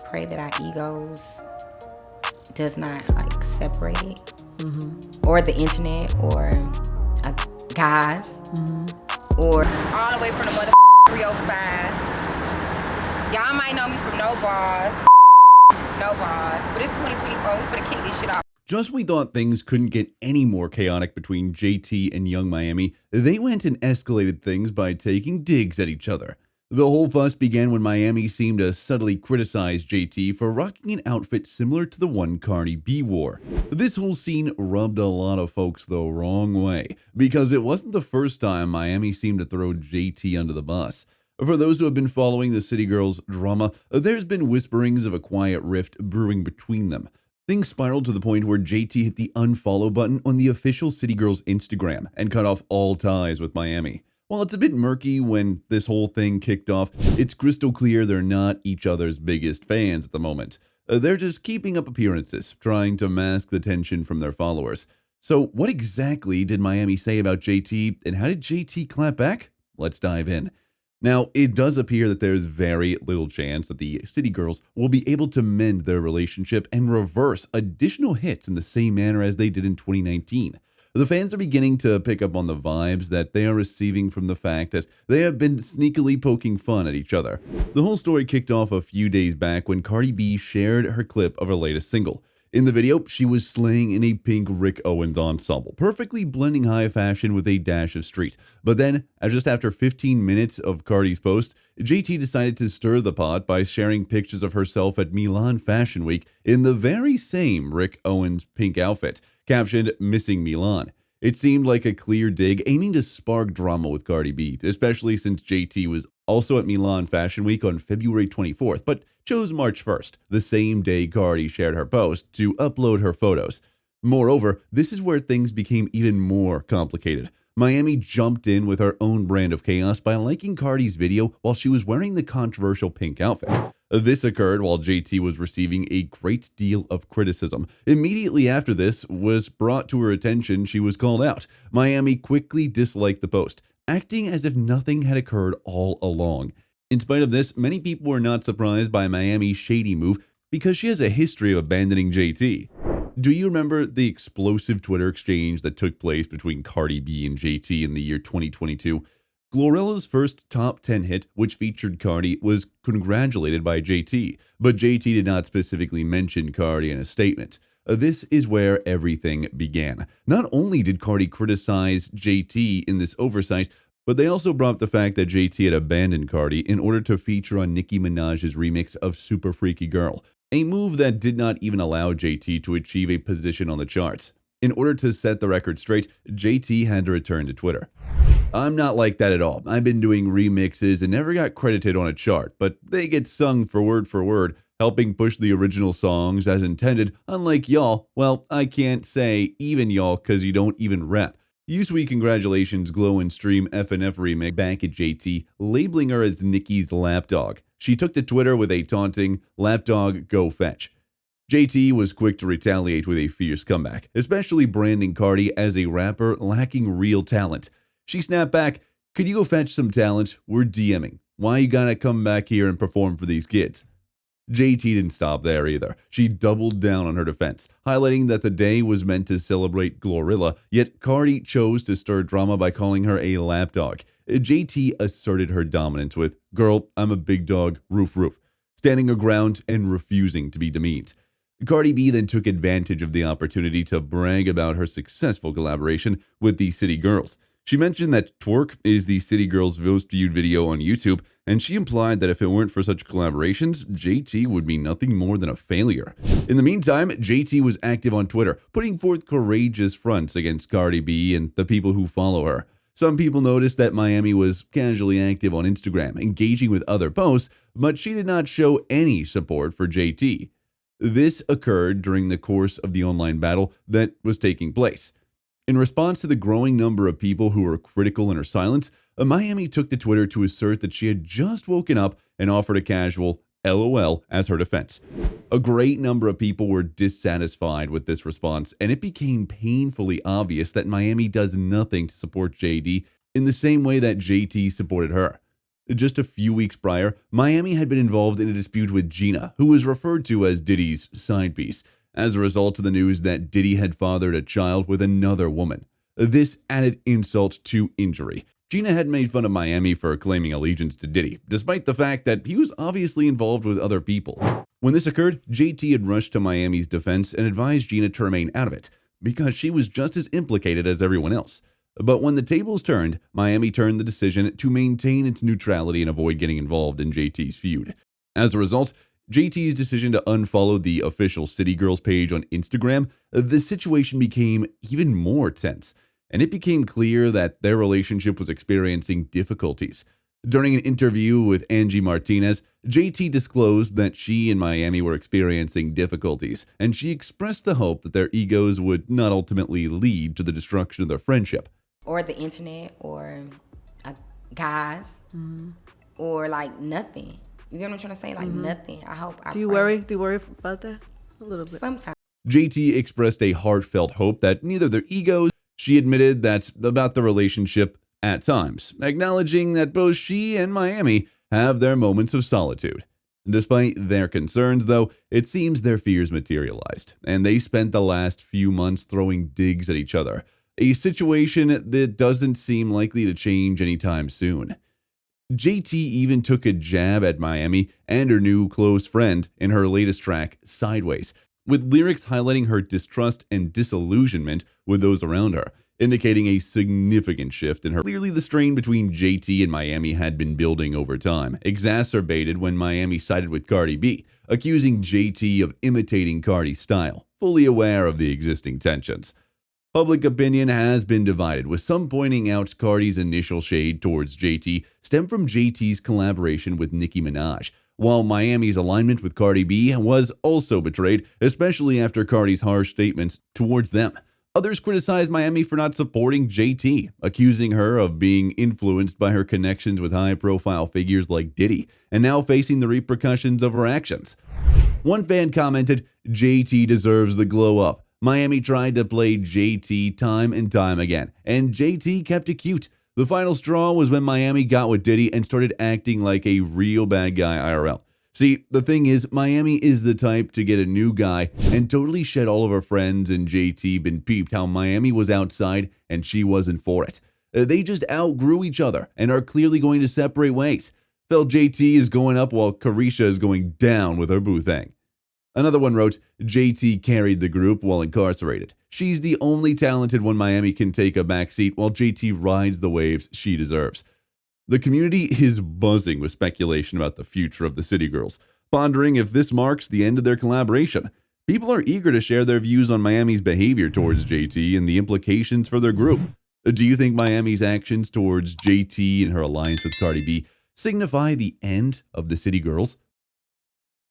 pray that our egos does not like separate it, or the internet, or guys, or all the way from the mother 305. Y'all might know me from no bars, but it's 2024. We finna kick this shit off. Just when we thought things couldn't get any more chaotic between JT and Young Miami, they went and escalated things by taking digs at each other. The whole fuss began when Miami seemed to subtly criticize JT for rocking an outfit similar to the one Cardi B wore. This whole scene rubbed a lot of folks the wrong way, because it wasn't the first time Miami seemed to throw JT under the bus. For those who have been following the City Girls drama, there's been whisperings of a quiet rift brewing between them. Things spiraled to the point where JT hit the unfollow button on the official City Girls Instagram and cut off all ties with Miami. While it's a bit murky when this whole thing kicked off, it's crystal clear they're not each other's biggest fans at the moment. They're just keeping up appearances, trying to mask the tension from their followers. So what exactly did Miami say about JT, and how did JT clap back? Let's dive in. Now, it does appear that there's very little chance that the City Girls will be able to mend their relationship and reverse additional hits in the same manner as they did in 2019. The fans are beginning to pick up on the vibes that they are receiving from the fact that they have been sneakily poking fun at each other. The whole story kicked off a few days back when Cardi B shared her clip of her latest single. In the video, she was slaying in a pink Rick Owens ensemble, perfectly blending high fashion with a dash of street. But then, just after 15 minutes of Cardi's post, JT decided to stir the pot by sharing pictures of herself at Milan Fashion Week in the very same Rick Owens pink outfit, captioned "Missing Milan." It seemed like a clear dig aiming to spark drama with Cardi B, especially since JT was also at Milan Fashion Week on February 24th, but chose March 1st, the same day Cardi shared her post, to upload her photos. Moreover, this is where things became even more complicated. Miami jumped in with her own brand of chaos by liking Cardi's video while she was wearing the controversial pink outfit. This occurred while JT was receiving a great deal of criticism. Immediately after this was brought to her attention, she was called out. Miami quickly disliked the post, acting as if nothing had occurred all along. In spite of this, many people were not surprised by Miami's shady move because she has a history of abandoning JT. Do you remember the explosive Twitter exchange that took place between Cardi B and JT in the year 2022? Glorilla's first top 10 hit, which featured Cardi, was congratulated by JT, but JT did not specifically mention Cardi in a statement. This is where everything began. Not only did Cardi criticize JT in this oversight, but they also brought up the fact that JT had abandoned Cardi in order to feature on Nicki Minaj's remix of Super Freaky Girl, a move that did not even allow JT to achieve a position on the charts. In order to set the record straight, JT had to return to Twitter. "I'm not like that at all. I've been doing remixes and never got credited on a chart, but they get sung for word, helping push the original songs as intended. Unlike y'all, well, I can't say even y'all cause you don't even rap. You sweet congratulations Glow and Stream FNF remix back at JT, labeling her as Nicki's lapdog. She took to Twitter with a taunting, "Lapdog, go fetch." JT was quick to retaliate with a fierce comeback, especially branding Cardi as a rapper lacking real talent. She snapped back, "Could you go fetch some talent? We're DMing. Why you gotta come back here and perform for these kids?" JT didn't stop there either. She doubled down on her defense, highlighting that the day was meant to celebrate Glorilla, yet Cardi chose to stir drama by calling her a lapdog. JT asserted her dominance with, "Girl, I'm a big dog, roof roof," standing her ground and refusing to be demeaned. Cardi B then took advantage of the opportunity to brag about her successful collaboration with the City Girls. She mentioned that Twerk is the City Girls' most viewed video on YouTube, and she implied that if it weren't for such collaborations, JT would be nothing more than a failure. In the meantime, JT was active on Twitter, putting forth courageous fronts against Cardi B and the people who follow her. Some people noticed that Miami was casually active on Instagram, engaging with other posts, but she did not show any support for JT. This occurred during the course of the online battle that was taking place. In response to the growing number of people who were critical in her silence, Miami took to Twitter to assert that she had just woken up and offered a casual LOL as her defense. A great number of people were dissatisfied with this response, and it became painfully obvious that Miami does nothing to support JD in the same way that JT supported her. Just a few weeks prior, Miami had been involved in a dispute with Gina, who was referred to as Diddy's side piece, as a result of the news that Diddy had fathered a child with another woman. This added insult to injury. Gina had made fun of Miami for claiming allegiance to Diddy, despite the fact that he was obviously involved with other people. When this occurred, JT had rushed to Miami's defense and advised Gina to remain out of it, because she was just as implicated as everyone else. But when the tables turned, Miami turned the decision to maintain its neutrality and avoid getting involved in JT's feud. As a result, JT's decision to unfollow the official City Girls page on Instagram, the situation became even more tense, and it became clear that their relationship was experiencing difficulties. During an interview with Angie Martinez, JT disclosed that she and Miami were experiencing difficulties, and she expressed the hope that their egos would not ultimately lead to the destruction of their friendship. Or the internet, or guys, or like nothing. You get what I'm trying to say? Like nothing. Do you worry about that? A little bit. Sometimes. JT expressed a heartfelt hope that neither their egos. She admitted that about the relationship at times, acknowledging that both she and Miami have their moments of solitude. Despite their concerns, though, it seems their fears materialized, and they spent the last few months throwing digs at each other, a situation that doesn't seem likely to change anytime soon. JT even took a jab at Miami and her new close friend in her latest track, Sideways, with lyrics highlighting her distrust and disillusionment with those around her, indicating a significant shift in her. Clearly, the strain between JT and Miami had been building over time, exacerbated when Miami sided with Cardi B, accusing JT of imitating Cardi's style, fully aware of the existing tensions. Public opinion has been divided, with some pointing out Cardi's initial shade towards JT stemmed from JT's collaboration with Nicki Minaj, while Miami's alignment with Cardi B was also betrayed, especially after Cardi's harsh statements towards them. Others criticized Miami for not supporting JT, accusing her of being influenced by her connections with high-profile figures like Diddy, and now facing the repercussions of her actions. One fan commented, "JT deserves the glow-up. Miami tried to play JT time and time again, and JT kept it cute. The final straw was when Miami got with Diddy and started acting like a real bad guy IRL. See, the thing is, Miami is the type to get a new guy and totally shed all of her friends, and JT been peeped how Miami was outside and she wasn't for it. They just outgrew each other and are clearly going to separate ways. Felt JT is going up while Carisha is going down with her boo thing." Another one wrote, "JT carried the group while incarcerated. She's the only talented one Miami can take a backseat while JT rides the waves she deserves." The community is buzzing with speculation about the future of the City Girls, pondering if this marks the end of their collaboration. People are eager to share their views on Miami's behavior towards JT and the implications for their group. Do you think Miami's actions towards JT and her alliance with Cardi B signify the end of the City Girls?